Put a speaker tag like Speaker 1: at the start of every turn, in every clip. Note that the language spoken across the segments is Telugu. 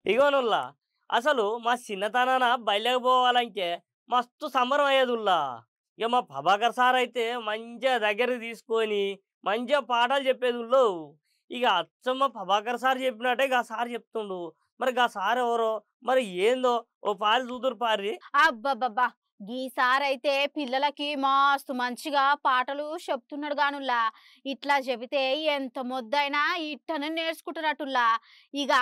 Speaker 1: ఇగోనుల్లా అసలు మా చిన్నతనాన బయటకు పోవాలంటే మస్తు సంబరం అయ్యేదుల్లా. ఇక మా ప్రభాకర్ సార్ అయితే మంచిగా దగ్గరికి తీసుకొని మంచిగా పాఠాలు చెప్పేదుల్లో. ఇక అచ్చమ్మ ప్రభాకర్ సార్ చెప్పినట్టే గా సార్ చెప్తుండు. మరి గా సార్ ఎవరో మరి ఏందో ఓ పారి చూదురు పారి.
Speaker 2: అబ్బబ్బబ్బా! గీసారైతే పిల్లలకి మస్తు మంచిగా పాటలు చెప్తున్నాడు గానుల్లా. ఇట్లా చెబితే ఎంత మొద్దైనా ఇట్టనే నేర్చుకుంటున్నట్టుల్లా. ఇగ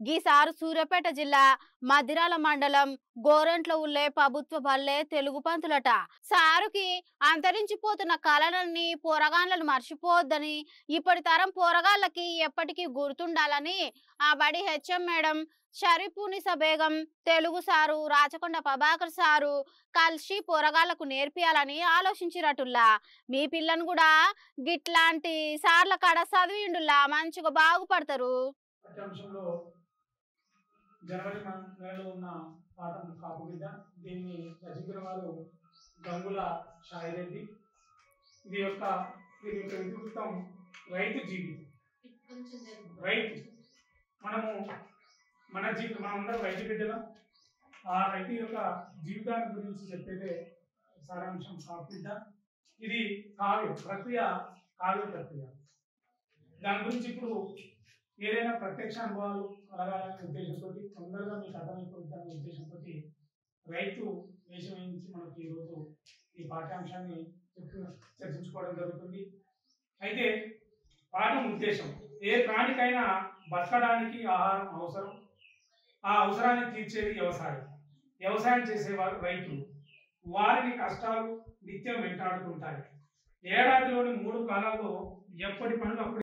Speaker 2: గీసారు సూర్యాపేట జిల్లా మదిరాల మండలం గోరంట్ల ఉల్లే ప్రభుత్వ బల్లే తెలుగు పంతులట. సారుకి అంతరించిపోతున్న కళలన్నీ పోరగాండ్లను మర్చిపోవద్దని, ఇప్పటి తరం పోరగాళ్ళకి ఎప్పటికీ గుర్తుండాలని ఆ బడి HM madam Sharifunnisa Begum, Telugu sir Rachakonda Prabhakar sir కలిసి పోరగాళ్లకు నేర్పియాలని ఆలోచించిరటుల్లా. మీ పిల్లని కూడా గిట్లాంటి సార్ల కాడ చదివిండుల్లా, మంచిగా బాగుపడతారు.
Speaker 3: పాఠ్యాంశంలో జనవరి నెలలో ఉన్న పాఠం కాపు బిడ్డ. దీన్ని రచించిన వారు గంగుల షాయిరెడ్డి. దీని యొక్క ఇతివృత్తం రైతు జీవితం. రైతు మనము మనందరం రైతు బిడ్డలం. ఆ రైతు యొక్క జీవితాన్ని గురించి చెప్పేదే సారాంశం కాపు బిడ్డ. ఇది కావ్య ప్రక్రియ. దాని గురించి ఇప్పుడు ఏదైనా ప్రత్యక్ష అనుభవాలు కలగాలనే ఉద్దేశంతో, తొందరగా మీకు అర్థమైపోతుందనే ఉద్దేశంతో రైతు వేషం వేయించి మనకి ఈరోజు ఈ పాఠ్యాంశాన్ని చర్చించుకోవడం జరుగుతుంది. అయితే పాఠం ఉద్దేశం, ఏ ప్రాణికైనా బతకడానికి ఆహారం అవసరం. ఆ అవసరాన్ని తీర్చేది వ్యవసాయం చేసేవారు రైతులు. వారిని కష్టాలు నిత్యం వెంటాడుతుంటాయి. ఏడాదిలోని 3 కాలాల్లో ఎప్పటి పనులు అప్పుడు